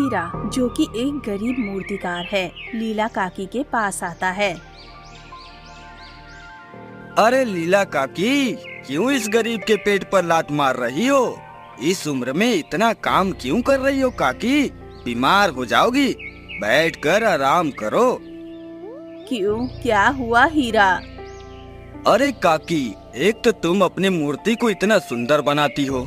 हीरा, जो कि एक गरीब मूर्तिकार है, लीला काकी के पास आता है। अरे लीला काकी, क्यों इस गरीब के पेट पर लात मार रही हो? इस उम्र में इतना काम क्यों कर रही हो काकी? बीमार हो जाओगी, बैठकर आराम करो। क्यों, क्या हुआ हीरा? अरे काकी, एक तो तुम अपनी मूर्ति को इतना सुंदर बनाती हो,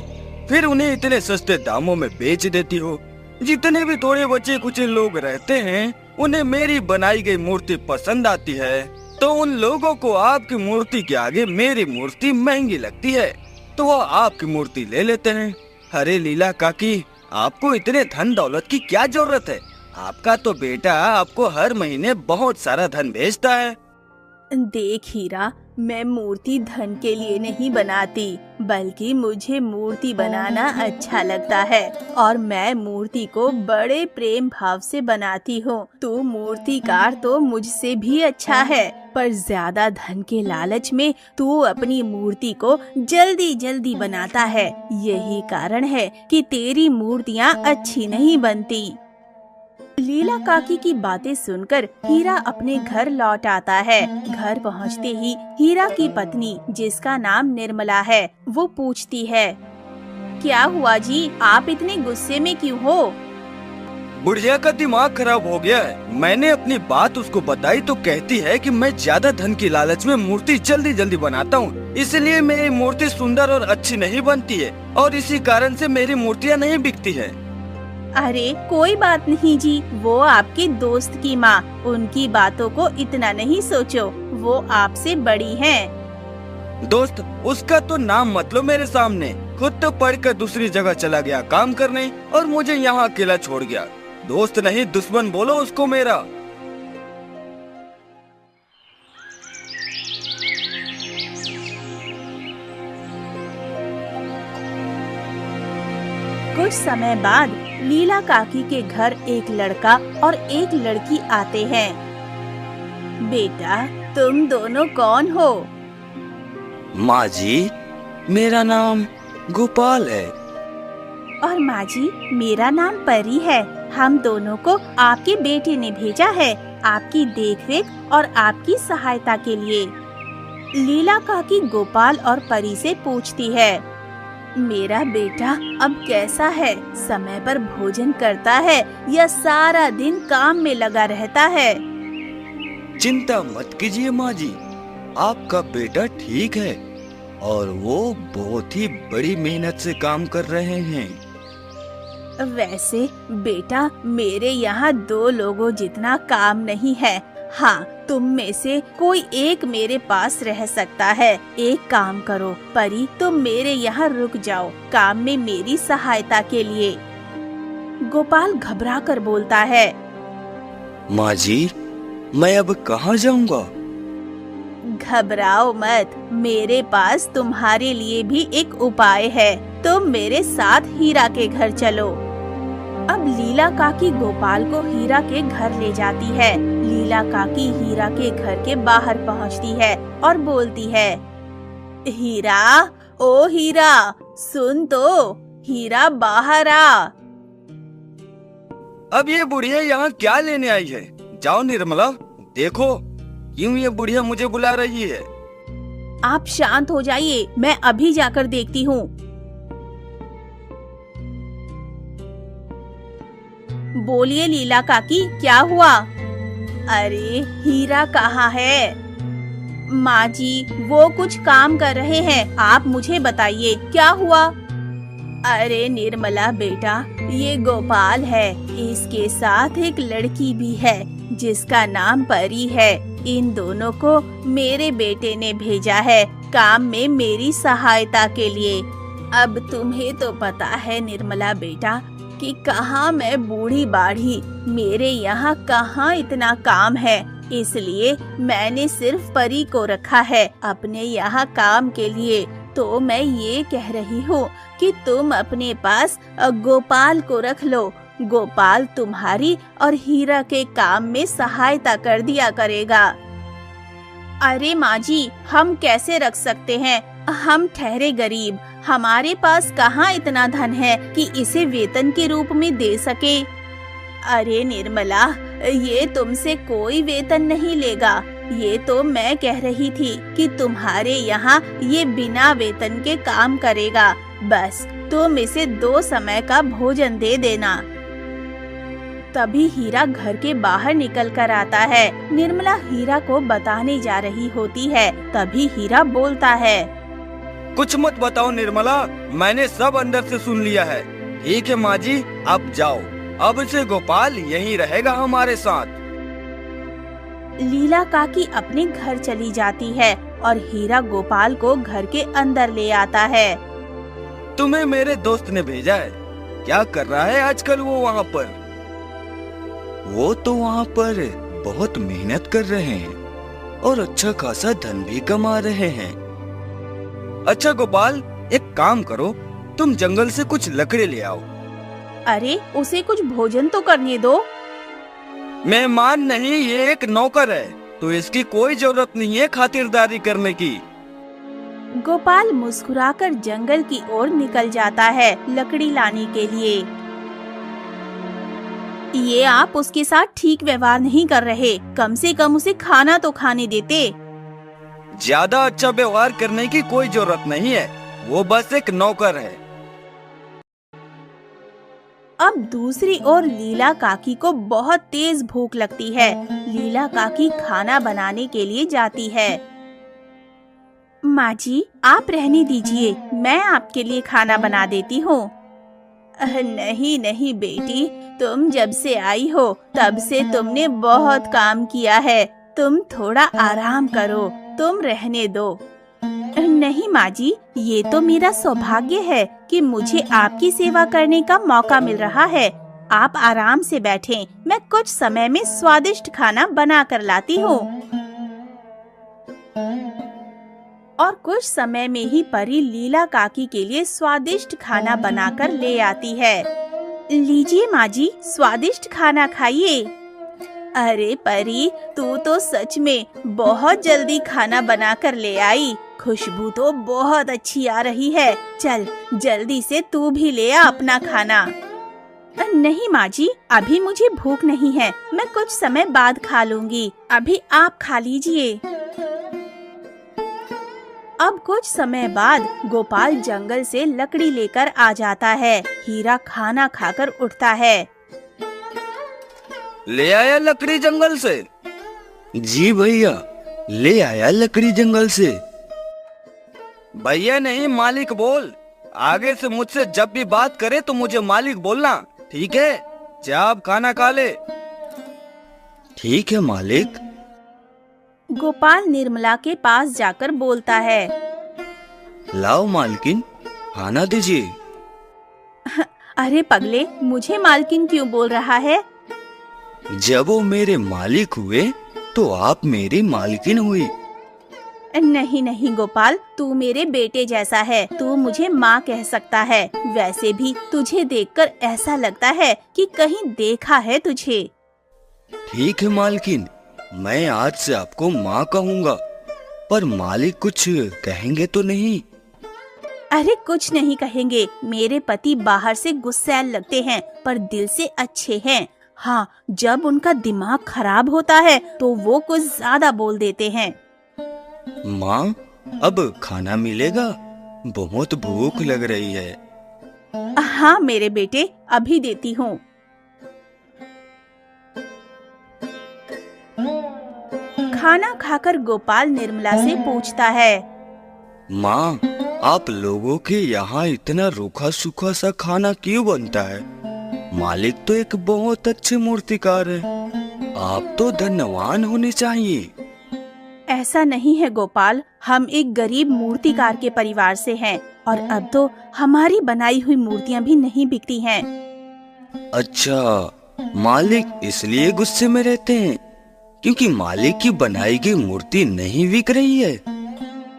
फिर उन्हें इतने सस्ते दामों में बेच देती हो। जितने भी थोड़े बचे कुछ लोग रहते हैं, उन्हें मेरी बनाई गई मूर्ति पसंद आती है, तो उन लोगों को आपकी मूर्ति के आगे मेरी मूर्ति महंगी लगती है, तो वो आपकी मूर्ति ले लेते हैं। अरे लीला काकी, आपको इतने धन दौलत की क्या जरूरत है? आपका तो बेटा आपको हर महीने बहुत सारा धन भेजता है। देख हीरा, मैं मूर्ति धन के लिए नहीं बनाती, बल्कि मुझे मूर्ति बनाना अच्छा लगता है और मैं मूर्ति को बड़े प्रेम भाव से बनाती हूँ। तू मूर्तिकार तो मुझसे भी अच्छा है, पर ज्यादा धन के लालच में तू अपनी मूर्ति को जल्दी जल्दी बनाता है। यही कारण है कि तेरी मूर्तियाँ अच्छी नहीं बनती। लीला काकी की बातें सुनकर हीरा अपने घर लौट आता है। घर पहुंचते ही हीरा की पत्नी, जिसका नाम निर्मला है, वो पूछती है, क्या हुआ जी, आप इतने गुस्से में क्यों हो? बुढ़िया का दिमाग खराब हो गया है। मैंने अपनी बात उसको बताई तो कहती है कि मैं ज्यादा धन की लालच में मूर्ति जल्दी जल्दी बनाता हूँ, इसलिए मेरी मूर्ति सुंदर और अच्छी नहीं बनती है और इसी कारण से मेरी मूर्तियाँ नहीं बिकती है। अरे कोई बात नहीं जी, वो आपकी दोस्त की माँ, उनकी बातों को इतना नहीं सोचो, वो आपसे बड़ी हैं। दोस्त, उसका तो नाम मत लो मेरे सामने। खुद तो पढ़कर दूसरी जगह चला गया काम करने और मुझे यहाँ अकेला छोड़ गया। दोस्त नहीं, दुश्मन बोलो उसको मेरा। कुछ समय बाद लीला काकी के घर एक लड़का और एक लड़की आते हैं। बेटा, तुम दोनों कौन हो? माँ जी, मेरा नाम गोपाल है। और माँ जी, मेरा नाम परी है। हम दोनों को आपके बेटे ने भेजा है, आपकी देखरेख और आपकी सहायता के लिए। लीला काकी गोपाल और परी से पूछती है, मेरा बेटा अब कैसा है? समय पर भोजन करता है या सारा दिन काम में लगा रहता है? चिंता मत कीजिए माँ जी, आपका बेटा ठीक है और वो बहुत ही बड़ी मेहनत से काम कर रहे हैं। वैसे बेटा, मेरे यहाँ 2 लोगों जितना काम नहीं है। हाँ, तुम में से कोई एक मेरे पास रह सकता है। एक काम करो परी, तुम मेरे यहाँ रुक जाओ काम में मेरी सहायता के लिए। गोपाल घबरा कर बोलता है, माँ जी, मैं अब कहाँ जाऊँगा? घबराओ मत, मेरे पास तुम्हारे लिए भी एक उपाय है। तुम मेरे साथ हीरा के घर चलो। अब लीला काकी गोपाल को हीरा के घर ले जाती है। लीला काकी हीरा के घर के बाहर पहुंचती है और बोलती है, हीरा, ओ हीरा, सुन तो, हीरा बाहर आ। अब ये बुढ़िया यहाँ क्या लेने आई है? जाओ निर्मला, देखो क्यों ये बुढ़िया मुझे बुला रही है। आप शांत हो जाइए, मैं अभी जाकर देखती हूँ। बोलिए लीला काकी, क्या हुआ? अरे हीरा कहाँ है? माँ जी, वो कुछ काम कर रहे हैं, आप मुझे बताइए क्या हुआ? अरे निर्मला बेटा, ये गोपाल है, इसके साथ एक लड़की भी है जिसका नाम परी है। इन दोनों को मेरे बेटे ने भेजा है काम में मेरी सहायता के लिए। अब तुम्हें तो पता है निर्मला बेटा कि कहाँ मैं बूढ़ी बाढ़ी, मेरे यहाँ कहाँ इतना काम है, इसलिए मैंने सिर्फ परी को रखा है अपने यहाँ काम के लिए। तो मैं ये कह रही हूँ कि तुम अपने पास गोपाल को रख लो। गोपाल तुम्हारी और हीरा के काम में सहायता कर दिया करेगा। अरे माँ जी, हम कैसे रख सकते हैं? हम ठहरे गरीब, हमारे पास कहाँ इतना धन है कि इसे वेतन के रूप में दे सके। अरे निर्मला, ये तुमसे कोई वेतन नहीं लेगा। ये तो मैं कह रही थी कि तुम्हारे यहाँ ये बिना वेतन के काम करेगा। बस तुम इसे 2 समय का भोजन दे देना। तभी हीरा घर के बाहर निकल कर आता है। निर्मला हीरा को बताने जा रही होती है। तभी हीरा बोलता है, कुछ मत बताओ निर्मला, मैंने सब अंदर से सुन लिया है। ठीक है माँ जी, अब जाओ। अब से गोपाल यहीं रहेगा हमारे साथ। लीला काकी अपने घर चली जाती है और हीरा गोपाल को घर के अंदर ले आता है। तुम्हें मेरे दोस्त ने भेजा है। क्या कर रहा है आजकल वो वहाँ पर? वो तो वहाँ पर बहुत मेहनत कर रहे हैं और अच्छा खासा धन भी कमा रहे हैं। अच्छा गोपाल, एक काम करो, तुम जंगल से कुछ लकड़ी ले आओ। अरे उसे कुछ भोजन तो करने दो। मेहमान नहीं, ये एक नौकर है, तो इसकी कोई जरूरत नहीं है खातिरदारी करने की। गोपाल मुस्कुराकर जंगल की ओर निकल जाता है लकड़ी लाने के लिए। ये आप उसके साथ ठीक व्यवहार नहीं कर रहे। कम से कम उसे खाना तो खाने देते। ज्यादा अच्छा व्यवहार करने की कोई जरूरत नहीं है, वो बस एक नौकर है। अब दूसरी ओर लीला काकी को बहुत तेज भूख लगती है। लीला काकी खाना बनाने के लिए जाती है। माँ जी, आप रहने दीजिए, मैं आपके लिए खाना बना देती हूँ। नहीं नहीं बेटी, तुम जब से आई हो तब से तुमने बहुत काम किया है। तुम थोड़ा आराम करो, तुम रहने दो। नहीं माँ जी, ये तो मेरा सौभाग्य है कि मुझे आपकी सेवा करने का मौका मिल रहा है। आप आराम से बैठें, मैं कुछ समय में स्वादिष्ट खाना बना कर लाती हूँ। और कुछ समय में ही परी लीला काकी के लिए स्वादिष्ट खाना बनाकर ले आती है। लीजिए माँ जी, स्वादिष्ट खाना खाइए। अरे परी, तू तो सच में बहुत जल्दी खाना बनाकर ले आई। खुशबू तो बहुत अच्छी आ रही है। चल जल्दी से तू भी ले आ अपना खाना। नहीं माँ जी, अभी मुझे भूख नहीं है, मैं कुछ समय बाद खा लूंगी। अभी आप खा लीजिए। अब कुछ समय बाद गोपाल जंगल से लकड़ी लेकर आ जाता है। हीरा खाना खाकर उठता है। ले आया लकड़ी जंगल से? जी भैया, ले आया लकड़ी जंगल से। भैया नहीं, मालिक बोल। आगे से मुझसे जब भी बात करे तो मुझे मालिक बोलना, ठीक है? जा अब खाना खा ले। ठीक है मालिक। गोपाल निर्मला के पास जाकर बोलता है, लाओ मालकिन, खाना दीजिए। अरे पगले, मुझे मालकिन क्यों बोल रहा है? जब वो मेरे मालिक हुए तो आप मेरी मालकिन हुई। नहीं नहीं गोपाल, तू मेरे बेटे जैसा है, तू मुझे माँ कह सकता है। वैसे भी तुझे देखकर ऐसा लगता है कि कहीं देखा है तुझे। ठीक है मालकिन, मैं आज से आपको माँ कहूँगा, पर मालिक कुछ कहेंगे तो नहीं? अरे कुछ नहीं कहेंगे। मेरे पति बाहर से गुस्सैल लगते हैं पर दिल से अच्छे हैं। हाँ, जब उनका दिमाग खराब होता है तो वो कुछ ज्यादा बोल देते हैं। माँ, अब खाना मिलेगा? बहुत भूख लग रही है। हाँ मेरे बेटे, अभी देती हूँ। खाना खाकर गोपाल निर्मला से पूछता है, माँ, आप लोगों के यहाँ इतना रूखा सूखा सा खाना क्यों बनता है? मालिक तो एक बहुत अच्छे मूर्तिकार है, आप तो धनवान होने चाहिए। ऐसा नहीं है गोपाल, हम एक गरीब मूर्तिकार के परिवार से हैं और अब तो हमारी बनाई हुई मूर्तियाँ भी नहीं बिकती हैं। अच्छा, मालिक इसलिए गुस्से में रहते हैं क्योंकि मालिक की बनाई गई मूर्ति नहीं बिक रही है?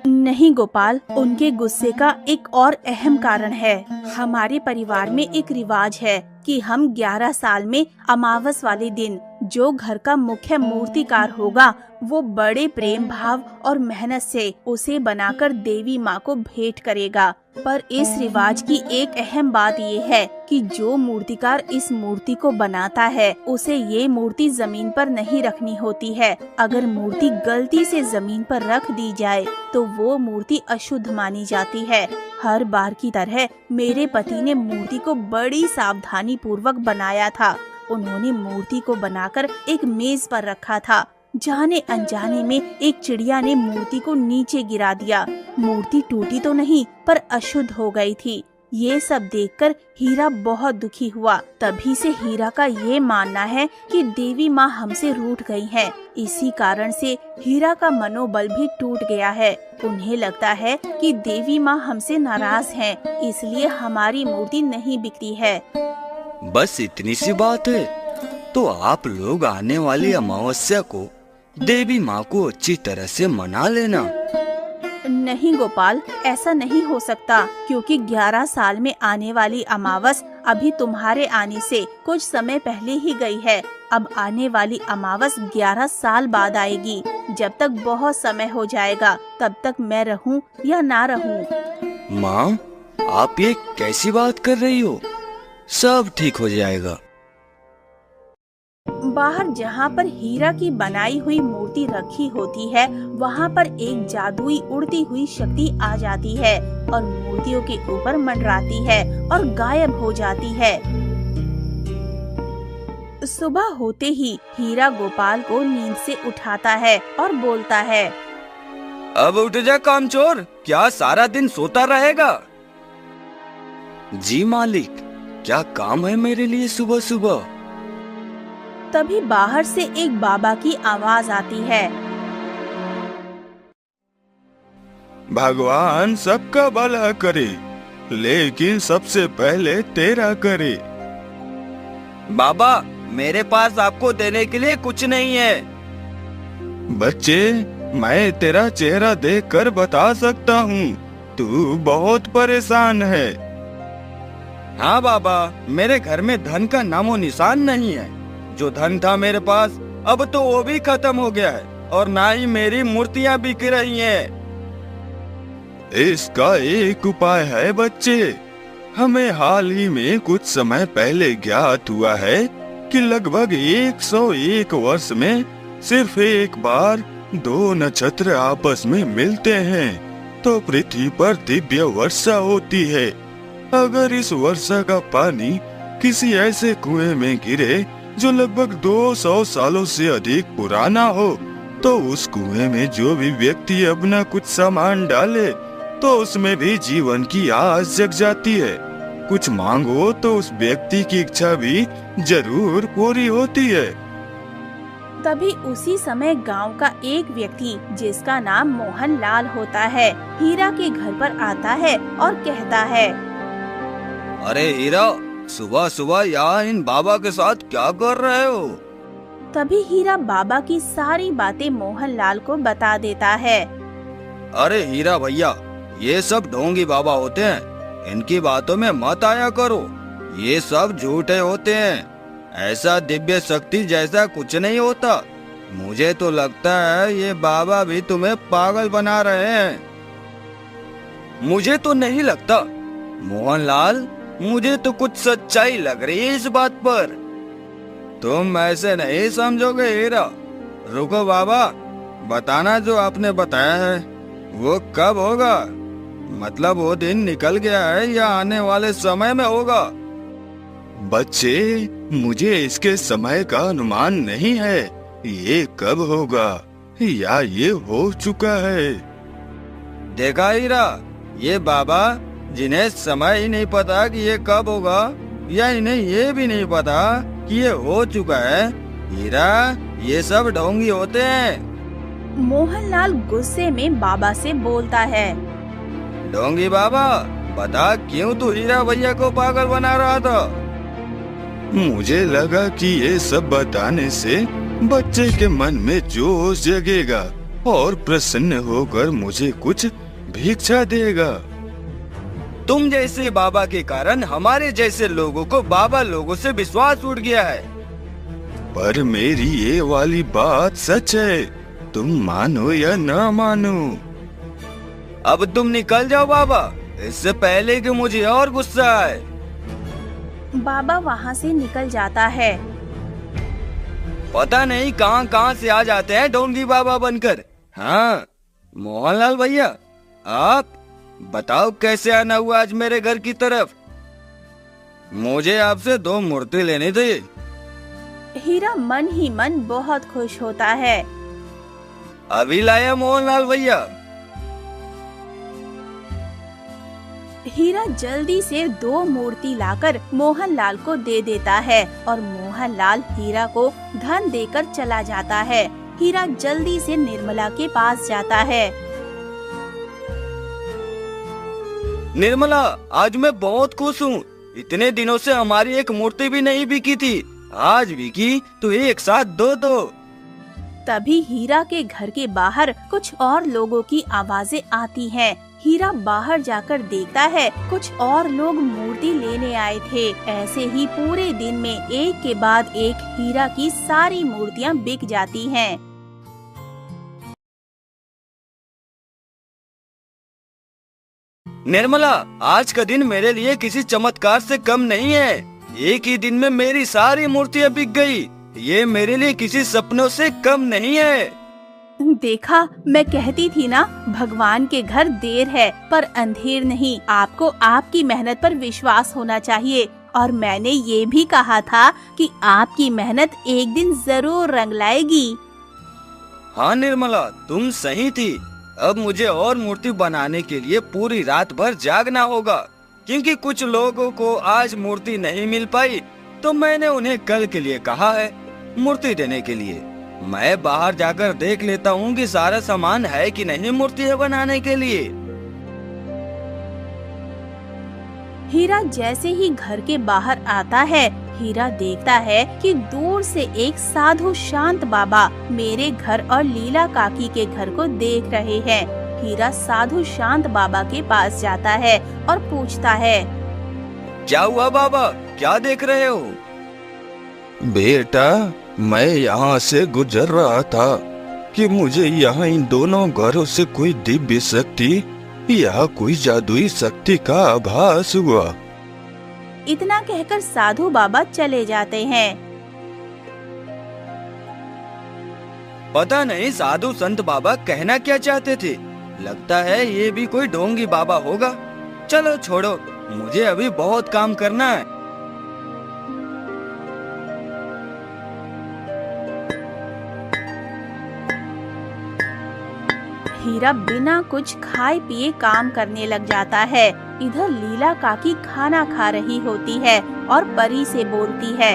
नहीं गोपाल, उनके गुस्से का एक और अहम कारण है। हमारे परिवार में एक रिवाज है कि हम 11 साल में अमावस वाले दिन जो घर का मुख्य मूर्तिकार होगा वो बड़े प्रेम भाव और मेहनत से उसे बनाकर देवी माँ को भेंट करेगा। पर इस रिवाज की एक अहम बात ये है कि जो मूर्तिकार इस मूर्ति को बनाता है उसे ये मूर्ति जमीन पर नहीं रखनी होती है। अगर मूर्ति गलती से जमीन पर रख दी जाए तो वो मूर्ति अशुद्ध मानी जाती है। हर बार की तरह मेरे पति ने मूर्ति को बड़ी सावधानी पूर्वक बनाया था। उन्होंने मूर्ति को बनाकर एक मेज पर रखा था। जाने अनजाने में एक चिड़िया ने मूर्ति को नीचे गिरा दिया। मूर्ति टूटी तो नहीं पर अशुद्ध हो गई थी। ये सब देखकर हीरा बहुत दुखी हुआ। तभी से हीरा का ये मानना है कि देवी माँ हमसे रूठ गई हैं। इसी कारण से हीरा का मनोबल भी टूट गया है। उन्हें लगता है कि देवी माँ हमसे नाराज हैं, इसलिए हमारी मूर्ति नहीं बिकती है। बस इतनी सी बात है? तो आप लोग आने वाली अमावस्या को देवी माँ को अच्छी तरह से मना लेना। नहीं गोपाल, ऐसा नहीं हो सकता, क्योंकि 11 साल में आने वाली अमावस अभी तुम्हारे आने से कुछ समय पहले ही गई है। अब आने वाली अमावस 11 साल बाद आएगी। जब तक बहुत समय हो जाएगा, तब तक मैं रहूं या ना रहूं। माँ, आप ये कैसी बात कर रही हो? सब ठीक हो जाएगा। बाहर जहाँ पर हीरा की बनाई हुई मूर्ति रखी होती है, वहाँ पर एक जादुई उड़ती हुई शक्ति आ जाती है और मूर्तियों के ऊपर मंडराती है और गायब हो जाती है। सुबह होते ही हीरा गोपाल को नींद से उठाता है और बोलता है, अब उठ जा कामचोर, क्या सारा दिन सोता रहेगा? जी मालिक, क्या काम है मेरे लिए सुबह सुबह? तभी बाहर से एक बाबा की आवाज आती है। भगवान सबका भला करे, लेकिन सबसे पहले तेरा करे। बाबा, मेरे पास आपको देने के लिए कुछ नहीं है। बच्चे, मैं तेरा चेहरा देखकर बता सकता हूँ, तू बहुत परेशान है। हाँ बाबा, मेरे घर में धन का नामो निशान नहीं है। जो धन था मेरे पास, अब तो वो भी खत्म हो गया है और ना ही मेरी मूर्तियाँ बिक रही हैं। इसका एक उपाय है बच्चे। हमें हाल ही में कुछ समय पहले ज्ञात हुआ है कि लगभग 101 वर्ष में सिर्फ एक बार 2 नक्षत्र आपस में मिलते हैं तो पृथ्वी पर दिव्य वर्षा होती है। अगर इस वर्षा का पानी किसी ऐसे कुएं में गिरे जो लगभग 200 सालों से अधिक पुराना हो, तो उस कुएं में जो भी व्यक्ति अपना कुछ सामान डाले तो उसमें भी जीवन की आस जग जाती है। कुछ मांगो तो उस व्यक्ति की इच्छा भी जरूर पूरी होती है। तभी उसी समय गांव का एक व्यक्ति, जिसका नाम मोहन लाल होता है, हीरा के घर पर आता है और कहता है, अरे हीरा, सुबह सुबह यहाँ इन बाबा के साथ क्या कर रहे हो? तभी हीरा बाबा की सारी बातें मोहन लाल को बता देता है। अरे हीरा भैया, ये सब ढोंगी बाबा होते हैं, इनकी बातों में मत आया करो। ये सब झूठे होते हैं। ऐसा दिव्य शक्ति जैसा कुछ नहीं होता। मुझे तो लगता है ये बाबा भी तुम्हें पागल बना रहे हैं। मुझे तो नहीं लगता मोहनलाल, मुझे तो कुछ सच्चाई लग रही है इस बात पर। तुम ऐसे नहीं समझोगे हीरा। रुको बाबा, बताना जो आपने बताया है वो कब होगा? मतलब वो दिन निकल गया है या आने वाले समय में होगा? बच्चे, मुझे इसके समय का अनुमान नहीं है, ये कब होगा या ये हो चुका है। देखा हीरा, ये बाबा जिन्हें समय ही नहीं पता कि ये कब होगा, या इन्हें ये भी नहीं पता कि ये हो चुका है। हीरा, ये सब ढोंगी होते हैं। मोहनलाल गुस्से में बाबा से बोलता है, ढोंगी बाबा, बता क्यों तू हीरा भैया को पागल बना रहा था? मुझे लगा कि ये सब बताने से बच्चे के मन में जोश जगेगा और प्रसन्न होकर मुझे कुछ भिक्षा देगा। तुम जैसे बाबा के कारण हमारे जैसे लोगों को बाबा लोगों से विश्वास उठ गया है। पर मेरी ये वाली बात सच है। तुम मानो या ना मानो। अब तुम निकल जाओ बाबा, इससे पहले कि मुझे और गुस्सा आए। बाबा वहाँ से निकल जाता है। पता नहीं कहाँ कहाँ से आ जाते हैं ढोंगी बाबा बनकर। हाँ मोहनलाल भैया, आप बताओ कैसे आना हुआ आज मेरे घर की तरफ। मुझे आपसे 2 मूर्ति लेनी थी। हीरा मन ही मन बहुत खुश होता है। अभी लाया मोहनलाल भैया। हीरा जल्दी से 2 मूर्ति लाकर मोहनलाल को दे देता है और मोहनलाल हीरा को धन देकर चला जाता है। हीरा जल्दी से निर्मला के पास जाता है। निर्मला, आज मैं बहुत खुश हूँ। इतने दिनों से हमारी एक मूर्ति भी नहीं बिकी थी, आज बिकी तो एक साथ 2 दो। तभी हीरा के घर के बाहर कुछ और लोगों की आवाजें आती हैं। हीरा बाहर जाकर देखता है कुछ और लोग मूर्ति लेने आए थे। ऐसे ही पूरे दिन में एक के बाद एक हीरा की सारी मूर्तियां बिक जाती हैं। निर्मला, आज का दिन मेरे लिए किसी चमत्कार से कम नहीं है। एक ही दिन में मेरी सारी मूर्तियां बिक गई। ये मेरे लिए किसी सपनों से कम नहीं है। देखा, मैं कहती थी ना, भगवान के घर देर है पर अंधेर नहीं। आपको आपकी मेहनत पर विश्वास होना चाहिए और मैंने ये भी कहा था कि आपकी मेहनत एक दिन जरूर रंग लाएगी। हाँ निर्मला, तुम सही थी। अब मुझे और मूर्ति बनाने के लिए पूरी रात भर जागना होगा, क्योंकि कुछ लोगों को आज मूर्ति नहीं मिल पाई, तो मैंने उन्हें कल के लिए कहा है मूर्ति देने के लिए। मैं बाहर जाकर देख लेता हूँ कि सारा सामान है कि नहीं मूर्तियाँ बनाने के लिए। हीरा जैसे ही घर के बाहर आता है, हीरा देखता है कि दूर से एक साधु शांत बाबा मेरे घर और लीला काकी के घर को देख रहे हैं। हीरा साधु शांत बाबा के पास जाता है और पूछता है, क्या हुआ बाबा, क्या देख रहे हो? बेटा, मैं यहाँ से गुजर रहा था कि मुझे यहाँ इन दोनों घरों से कोई दिव्य शक्ति या कोई जादुई शक्ति का आभास हुआ। इतना कहकर साधु बाबा चले जाते हैं। पता नहीं साधु संत बाबा कहना क्या चाहते थे। लगता है ये भी कोई ढोंगी बाबा होगा। चलो छोड़ो, मुझे अभी बहुत काम करना है। हीरा बिना कुछ खाए पिए काम करने लग जाता है। इधर लीला काकी खाना खा रही होती है और परी से बोलती है,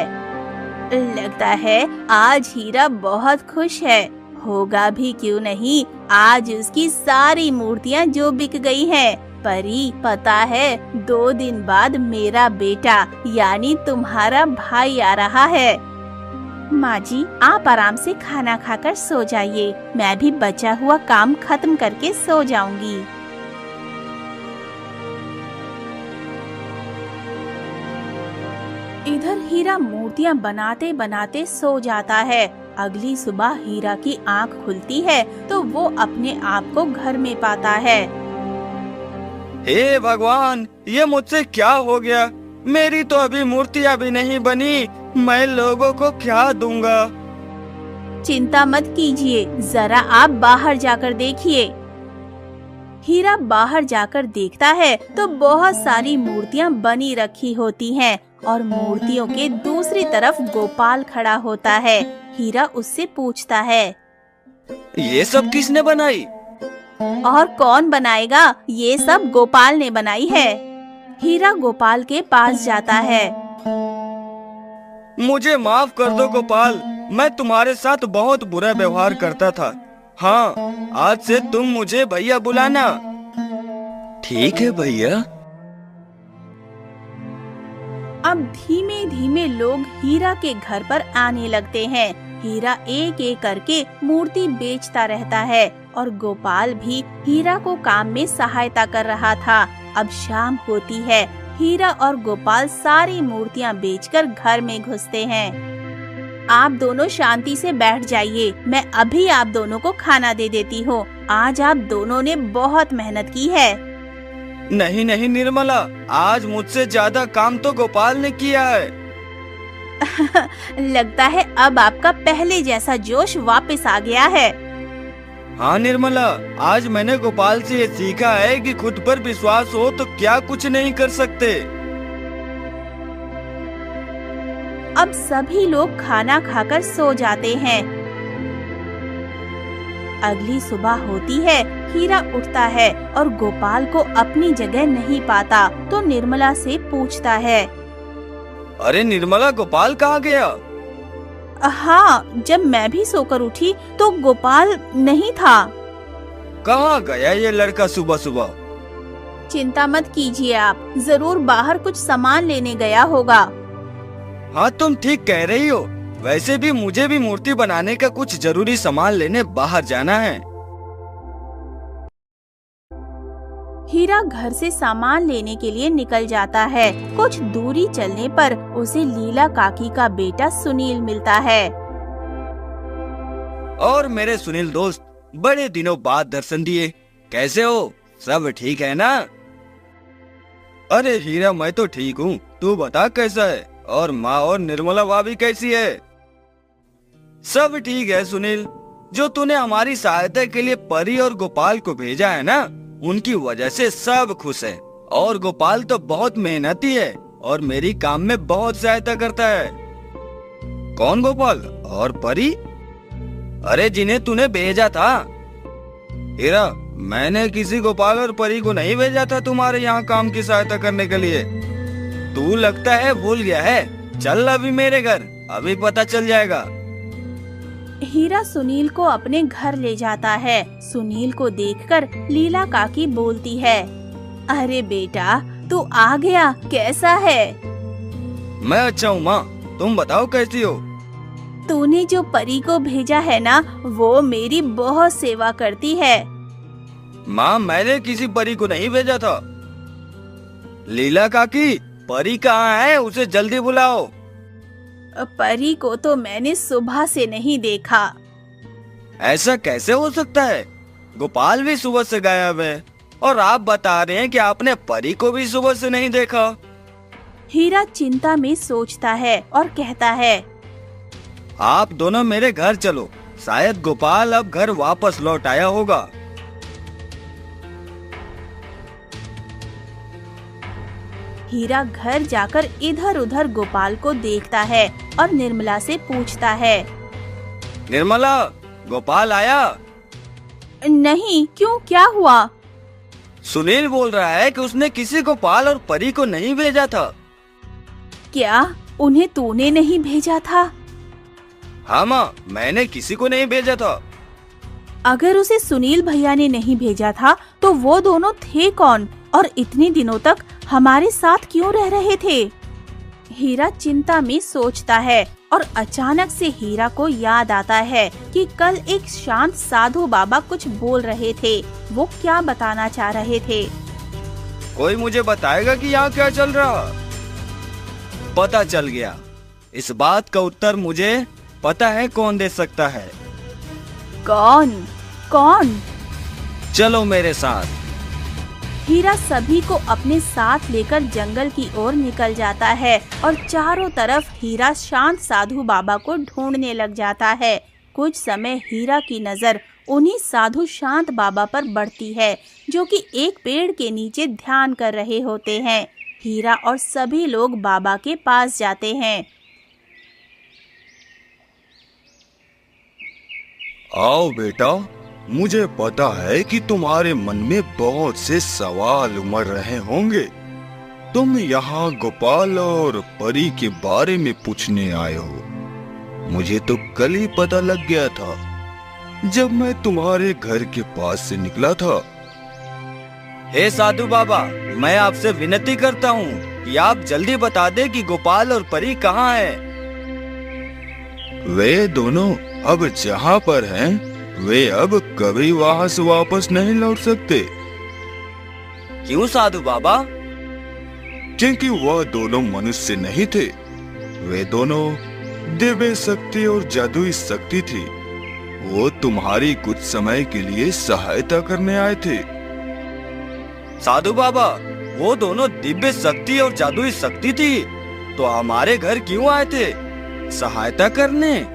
लगता है आज हीरा बहुत खुश है। होगा भी क्यों नहीं, आज उसकी सारी मूर्तियाँ जो बिक गई हैं। परी, पता है 2 दिन बाद मेरा बेटा यानी तुम्हारा भाई आ रहा है। माँ जी, आप आराम से खाना खाकर सो जाइए, मैं भी बचा हुआ काम खत्म करके सो जाऊंगी। इधर हीरा मूर्तियाँ बनाते बनाते सो जाता है। अगली सुबह हीरा की आँख खुलती है तो वो अपने आप को घर में पाता है। हे भगवान, ये मुझसे क्या हो गया? मेरी तो अभी मूर्तियाँ भी नहीं बनी, मैं लोगों को क्या दूंगा? चिंता मत कीजिए, जरा आप बाहर जाकर देखिए। हीरा बाहर जाकर देखता है तो बहुत सारी मूर्तियाँ बनी रखी होती हैं और मूर्तियों के दूसरी तरफ गोपाल खड़ा होता है। हीरा उससे पूछता है, ये सब किसने बनाई? और कौन बनाएगा, ये सब गोपाल ने बनाई है। हीरा गोपाल के पास जाता है। मुझे माफ कर दो गोपाल, मैं तुम्हारे साथ बहुत बुरा व्यवहार करता था। हाँ, आज से तुम मुझे भैया बुलाना। ठीक है भैया। अब धीमे धीमे लोग हीरा के घर पर आने लगते हैं। हीरा एक एक करके मूर्ति बेचता रहता है और गोपाल भी हीरा को काम में सहायता कर रहा था। अब शाम होती है। हीरा और गोपाल सारी मूर्तियाँ बेचकर घर में घुसते हैं। आप दोनों शांति से बैठ जाइए, मैं अभी आप दोनों को खाना दे देती हूँ। आज आप दोनों ने बहुत मेहनत की है। नहीं नहीं निर्मला, आज मुझसे ज्यादा काम तो गोपाल ने किया है। लगता है अब आपका पहले जैसा जोश वापस आ गया है। हाँ निर्मला, आज मैंने गोपाल से ये सीखा है कि खुद पर विश्वास हो तो क्या कुछ नहीं कर सकते। अब सभी लोग खाना खाकर सो जाते हैं। अगली सुबह होती है, हीरा उठता है और गोपाल को अपनी जगह नहीं पाता तो निर्मला से पूछता है। अरे निर्मला, गोपाल कहाँ गया? हाँ, जब मैं भी सोकर उठी तो गोपाल नहीं था। कहाँ गया ये लड़का सुबह सुबह? चिंता मत कीजिए आप, जरूर बाहर कुछ सामान लेने गया होगा। हाँ तुम ठीक कह रही हो, वैसे भी मुझे भी मूर्ति बनाने का कुछ जरूरी सामान लेने बाहर जाना है। हीरा घर से सामान लेने के लिए निकल जाता है। कुछ दूरी चलने पर उसे लीला काकी का बेटा सुनील मिलता है। और मेरे सुनील दोस्त, बड़े दिनों बाद दर्शन दिए, कैसे हो? सब ठीक है ना? अरे हीरा, मैं तो ठीक हूँ, तू बता कैसा है? और माँ और निर्मला भाभी कैसी है? सब ठीक है सुनील। जो तूने हमारी सहायता के लिए परी और गोपाल को भेजा है ना, उनकी वजह से सब खुश है। और गोपाल तो बहुत मेहनती है और मेरी काम में बहुत सहायता करता है। कौन गोपाल और परी? अरे जिन्हें तूने भेजा था। हीरा, मैंने किसी गोपाल और परी को नहीं भेजा था तुम्हारे यहाँ काम की सहायता करने के लिए। तू लगता है भूल गया है। चल अभी मेरे घर, अभी पता चल जाएगा। हीरा सुनील को अपने घर ले जाता है। सुनील को देखकर लीला काकी बोलती है, अरे बेटा, तू आ गया, कैसा है? मैं अच्छा हूँ माँ, तुम बताओ कैसी हो? तूने जो परी को भेजा है ना, वो मेरी बहुत सेवा करती है। माँ, मैंने किसी परी को नहीं भेजा था। लीला काकी, परी कहाँ है? उसे जल्दी बुलाओ। परी को तो मैंने सुबह से नहीं देखा। ऐसा कैसे हो सकता है? गोपाल भी सुबह से गायब है और आप बता रहे हैं कि आपने परी को भी सुबह से नहीं देखा। हीरा चिंता में सोचता है और कहता है, आप दोनों मेरे घर चलो, शायद गोपाल अब घर वापस लौट आया होगा। हीरा घर जाकर इधर उधर गोपाल को देखता है और निर्मला से पूछता है, निर्मला, गोपाल आया? नहीं, क्यों, क्या हुआ? सुनील बोल रहा है कि उसने किसी गोपाल और परी को नहीं भेजा था। क्या उन्हें तूने नहीं भेजा था? हाँ माँ, मैंने किसी को नहीं भेजा था। अगर उसे सुनील भैया ने नहीं भेजा था तो वो दोनों थे कौन और इतने दिनों तक हमारे साथ क्यों रह रहे थे? हीरा चिंता में सोचता है और अचानक से हीरा को याद आता है कि कल एक शांत साधु बाबा कुछ बोल रहे थे। वो क्या बताना चाह रहे थे? कोई मुझे बताएगा कि यहाँ क्या चल रहा? पता चल गया। इस बात का उत्तर मुझे पता है कौन दे सकता है। कौन? कौन? चलो मेरे साथ। हीरा सभी को अपने साथ लेकर जंगल की ओर निकल जाता है और चारों तरफ हीरा शांत साधु बाबा को ढूंढने लग जाता है। कुछ समय हीरा की नजर उन्हीं साधु शांत बाबा पर बढ़ती है, जो कि एक पेड़ के नीचे ध्यान कर रहे होते हैं। हीरा और सभी लोग बाबा के पास जाते हैं। आओ बेटा, मुझे पता है कि तुम्हारे मन में बहुत से सवाल उमड़ रहे होंगे। तुम यहाँ गोपाल और परी के बारे में पूछने आए हो। मुझे तो कल ही पता लग गया था, जब मैं तुम्हारे घर के पास से निकला था। हे साधु बाबा, मैं आपसे विनती करता हूँ कि आप जल्दी बता दें कि गोपाल और परी कहाँ हैं। वे दोनों अब जहाँ पर हैं, वे अब कभी वहाँ से वापस नहीं लौट सकते। क्यों साधु बाबा? क्योंकि वह दोनों मनुष्य नहीं थे। वे दोनों दिव्य शक्ति और जादुई शक्ति थी। वो तुम्हारी कुछ समय के लिए सहायता करने आए थे। साधु बाबा, वो दोनों दिव्य शक्ति और जादुई शक्ति थी, तो हमारे घर क्यों आए थे? सहायता करने?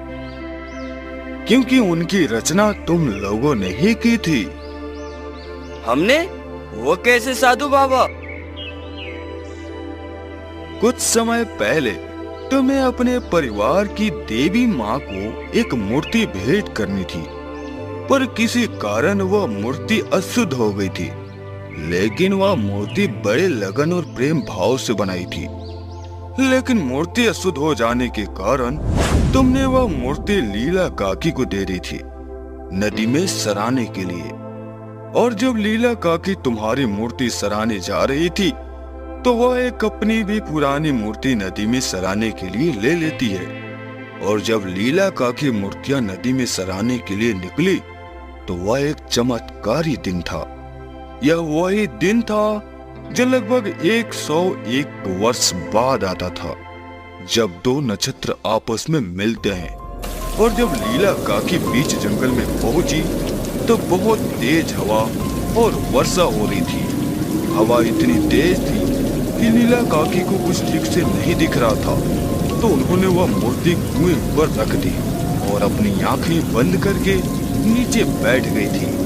क्योंकि उनकी रचना तुम लोगों ने ही की थी। हमने? वो कैसे साधु बाबा? कुछ समय पहले तुम्हें अपने परिवार की देवी माँ को एक मूर्ति भेंट करनी थी, पर किसी कारण वह मूर्ति अशुद्ध हो गई थी। लेकिन वह मूर्ति बड़े लगन और प्रेम भाव से बनाई थी। लेकिन मूर्ति अशुद्ध हो जाने के कारण तुमने वह मूर्ति लीला काकी को दे दी थी, नदी में सराने के लिए। और जब लीला काकी तुम्हारी मूर्ति सराने जा रही थी, तो वह एक अपनी भी पुरानी मूर्ति नदी में सराने के लिए ले लेती है। और जब लीला काकी मूर्तियां नदी में सराने के लिए निकली, तो वह एक चमत्कारी दिन था। यह वही दिन था जो लगभग 101 वर्ष बाद आता था, जब दो नक्षत्र आपस में मिलते हैं। और जब लीला काकी बीच जंगल में पहुंची, तो बहुत तेज हवा और वर्षा हो रही थी। हवा इतनी तेज थी कि लीला काकी को कुछ ठीक से नहीं दिख रहा था। तो उन्होंने वह मूर्ति कुएं पर रख दी और अपनी आंखें बंद करके नीचे बैठ गई थी।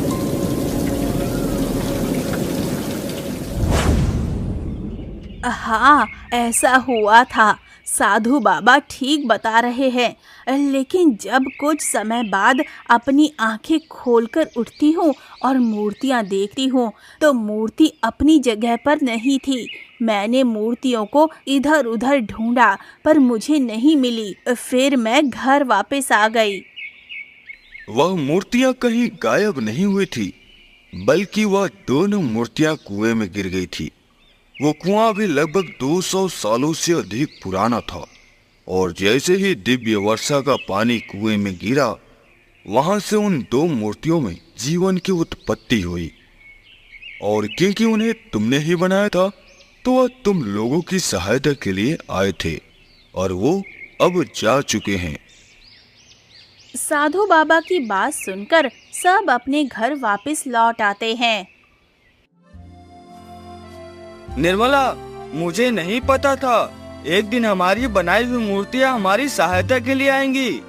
हाँ, ऐसा हुआ था। साधु बाबा ठीक बता रहे हैं। लेकिन जब कुछ समय बाद अपनी आंखें खोलकर उठती हूँ और मूर्तियाँ देखती हूँ, तो मूर्ति अपनी जगह पर नहीं थी। मैंने मूर्तियों को इधर उधर ढूंढा, पर मुझे नहीं मिली। फिर मैं घर वापस आ गई। वह मूर्तियां कहीं गायब नहीं हुई थी, बल्कि वह दोनों मूर्तियां कुएं में गिर गई थी। वो कुआं भी लगभग 200 सालों से अधिक पुराना था। और जैसे ही दिव्य वर्षा का पानी कुएं में गिरा, वहां से उन दो मूर्तियों में जीवन की उत्पत्ति हुई। और क्योंकि उन्हें तुमने ही बनाया था, तो वह तुम लोगों की सहायता के लिए आए थे, और वो अब जा चुके हैं। साधु बाबा की बात सुनकर सब अपने घर वापस लौट आते हैं। निर्मला, मुझे नहीं पता था एक दिन हमारी बनाई हुई मूर्तियाँ हमारी सहायता के लिए आएंगी।